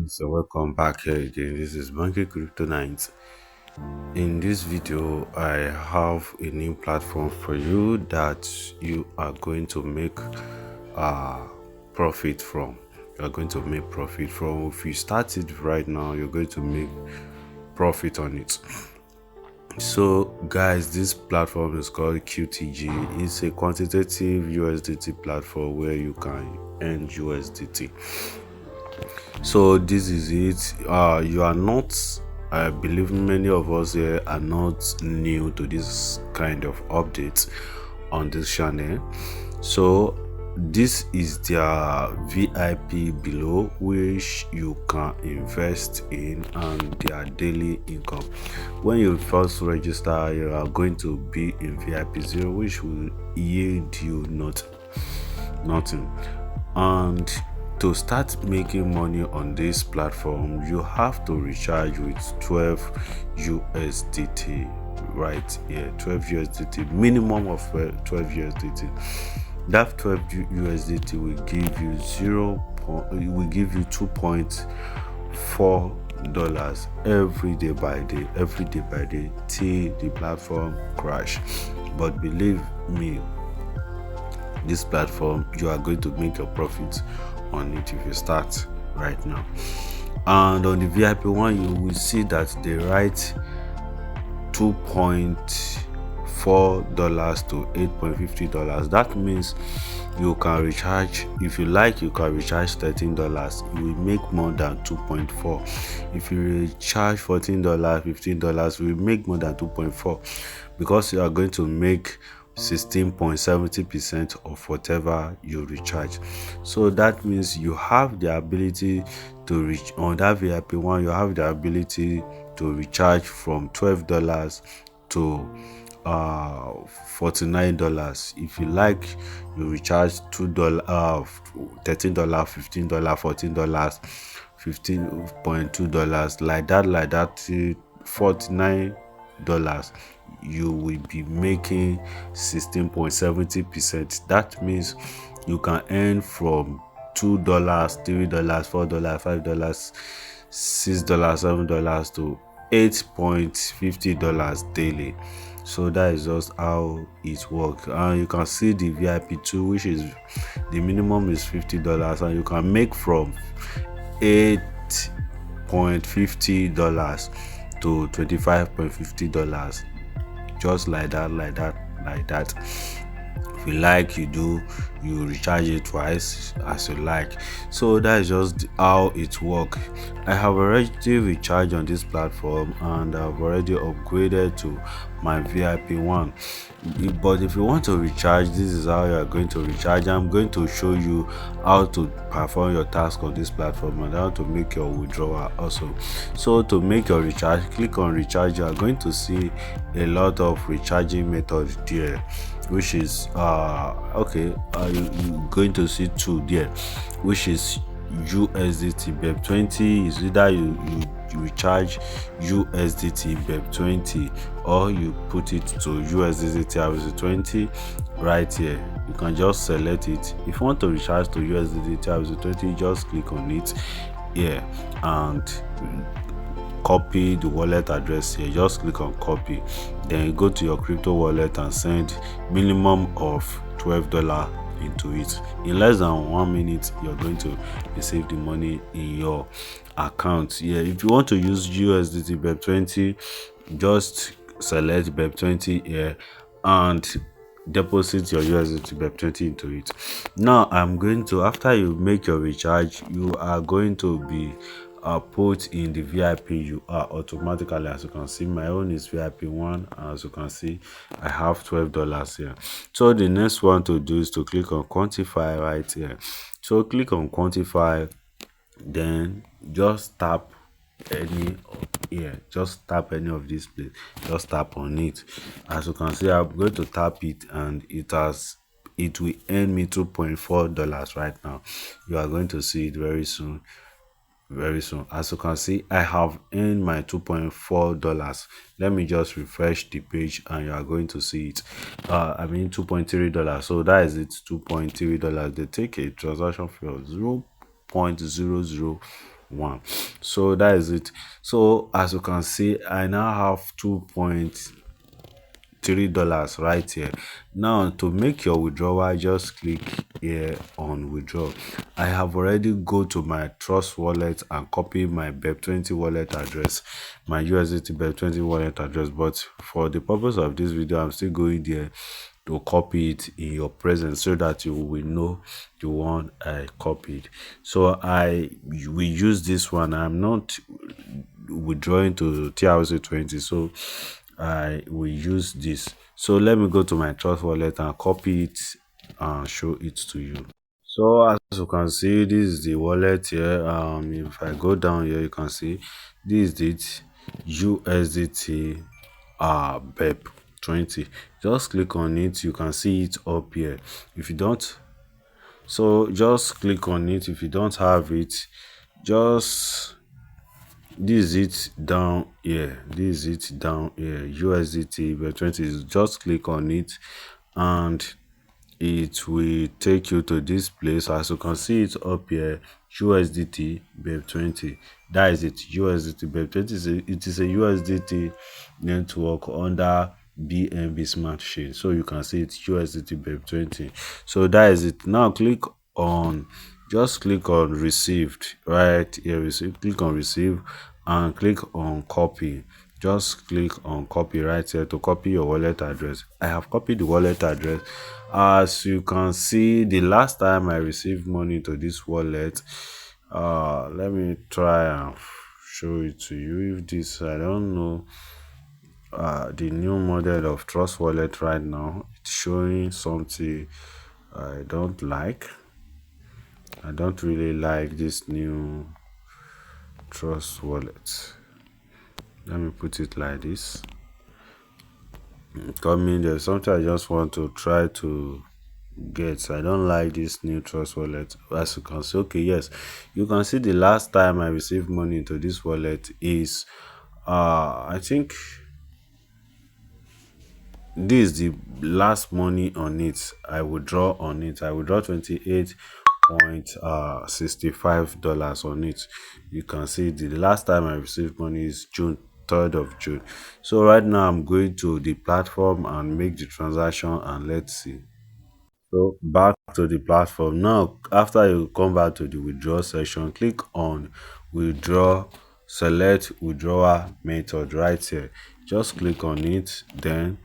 So welcome back here again. This is Banky Crypto 9. In this video, I have a new platform for you that you are going to make profit from. You are going to make profit from. If you start it right now, you're going to make profit on it. So guys, this platform is called QTG. It's a quantitative USDT platform where you can earn USDT. So this is it. You are not, I believe many of us here are not new to this kind of updates on this channel. So this is their VIP below, which you can invest in, and their daily income. When you first register, you are going to be in VIP 0, which will yield you nothing. And to start making money on this platform, you have to recharge with 12 USDT, right? Yeah, 12 USDT, minimum of 12 USDT. That 12 USDT will give you will give you $2.4 every day by day till the platform crash. But believe me, this platform, you are going to make your profit on it if you start right now. And on the VIP one, you will see that they write $2.4 to $8.50. That means you can recharge, if you like, you can recharge $13. You will make more than 2.4. If you recharge $14, $15, you will make more than 2.4, because you are going to make 16.70% of whatever you recharge. So that means you have the ability to reach on that VIP one. You have the ability to recharge from $12 to $49. If you like, you recharge $2, $13, $15, $14, $15.2, like that till $49. You will be making 16.70%. That means you can earn from $2, $3, $4, $5, $6, $7 to $8.50 daily. So that is just how it works. And you can see the VIP 2, which is the minimum is $50, and you can make from $8.50 to $25.50, just like that. If you like, you recharge it twice as you like. So that is just how it works. I have already recharged on this platform, and I've already upgraded to my VIP one. But if you want to recharge, this is how you are going to recharge. I'm going to show you how to perform your task on this platform and how to make your withdrawal also. So to make your recharge, click on recharge. You are going to see a lot of recharging methods there, which is you're going to see two there, which is USDT BEP20. Is either you recharge USDT BEP20, or you put it to USDT 20 right here. You can just select it. If you want to recharge to USDT 20, just click on it here and copy the wallet address here. Just click on copy, then you go to your crypto wallet and send minimum of $12 into it. In less than 1 minute, you're going to receive the money in your account. Here, if you want to use USDT BEP20, just select BEP20 here and deposit your USDT BEP20 into it. Now I'm going to, after you make your recharge, you are going to be put in the VIP you are automatically. As you can see, my own is VIP 1, and as you can see, I have $12 here. So the next one to do is to click on quantify right here. So click on quantify, then just tap any of these places. Just tap on it. As you can see, I'm going to tap it, and it will earn me $2.4 right now. You are going to see it very soon. As you can see, I have earned my $2.4. Let me just refresh the page, and you are going to see it. $2.3. So that is it, $2.3. They take a transaction fee of 0.00 1. So that is it. So as you can see, I now have $2.3 right here. Now to make your withdrawal, just click here on withdraw. I have already go to my trust wallet and copy my BEP20 wallet address, my USDT BEP20 wallet address, but for the purpose of this video, I'm still going there to copy it in your presence so that you will know the one I copied. So I will use this one. I'm not withdrawing to TRC20, so I will use this. So let me go to my trust wallet and copy it and show it to you. So as you can see, this is the wallet here. If I go down here, you can see this is it, USDT BEP 20. Just click on it, you can see it up here. If you don't, so just click on it. If you don't have it, just this is it down here, this is it down here, USDT BEP 20. Just click on it and it will take you to this place. As you can see it up here, USDT BEP20. That is it, USDT BEP20. It is a USDT network under BNB Smart Chain. So you can see it's USDT BEP20. So that is it. Now just click on received right here. Click on receive and click on copy. Just click on copy right here to copy your wallet address. I have copied the wallet address. As you can see, the last time I received money to this wallet, let me try and show it to you. If this, I don't know, the new model of trust wallet right now, it's showing something I don't like. I don't really like this new trust wallet. Let me put it like this. Coming there's something I just want to try to get. I don't like this new trust wallet. As you can see, okay, yes, you can see the last time I received money into this wallet is I think this is the last money on it. I withdraw on it. I withdraw $28.65 on it. You can see the last time I received money is June 3rd of June. So right now I'm going to the platform and make the transaction, and let's see. So back to the platform. Now after you come back to the withdraw section, click on withdraw, select withdrawal method right here. Just click on it, then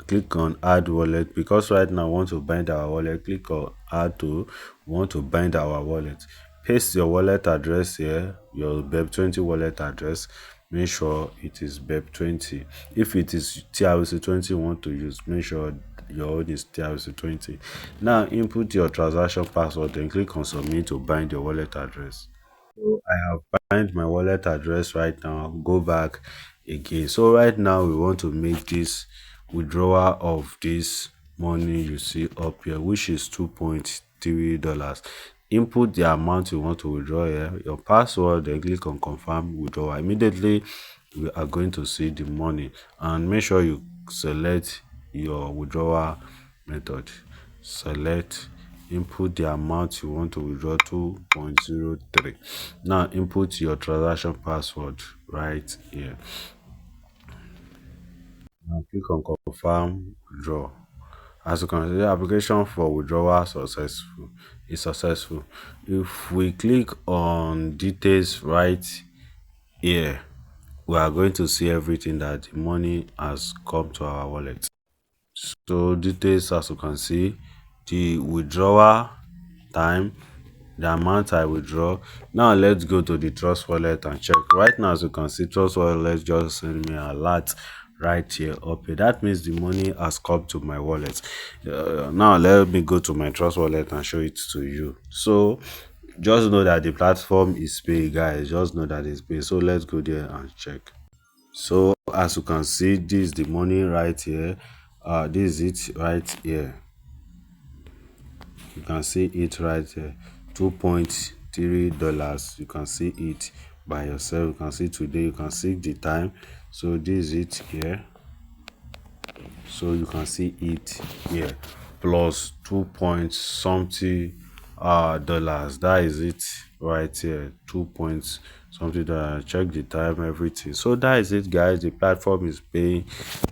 click on add wallet. Because right now I want to bind our wallet, click on add to. We want to bind our wallet. Paste your wallet address here, your BEP20 wallet address. Make sure it is BEP20. If it is TRC20 you want to use, make sure your own is TRC20. Now input your transaction password, then click on submit to bind your wallet address. So I have bind my wallet address right now. Go back again. So right now we want to make this withdrawal of this money you see up here, which is $2.3. Input the amount you want to withdraw here, your password, then click on confirm withdrawal. Immediately we are going to see the money, and make sure you select your withdrawal method. Select, input the amount you want to withdraw, 2.03. Now input your transaction password right here. Now click on confirm withdraw. As you can see, the application for withdrawal is successful. If we click on details right here, we are going to see everything that the money has come to our wallet. So details, as you can see, the withdrawal time, the amount I withdraw. Now let's go to the trust wallet and check. Right now, as you can see, trust wallet just send me an alert right here up here. That means the money has come to my wallet. Now let me go to my trust wallet and show it to you. So just know that the platform is paid, guys. Just know that it's paid. So let's go there and check. So as you can see, this is the money right here. This is it right here. You can see it right here, $2.3. You can see it by yourself. You can see today, you can see the time. So this is it here. So you can see it here, plus 2 point something dollars. That is it right here. 2 point something that check the time, everything. So that is it, guys. The platform is paying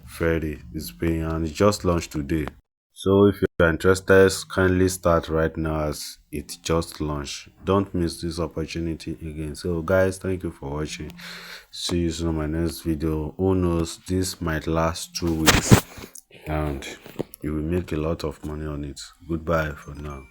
fairly. It's paying, and it just launched today. So if you're interested, kindly start right now as it just launched. Don't miss this opportunity again. So guys, thank you for watching. See you soon in my next video. Who knows, this might last 2 weeks and you will make a lot of money on it. Goodbye for now.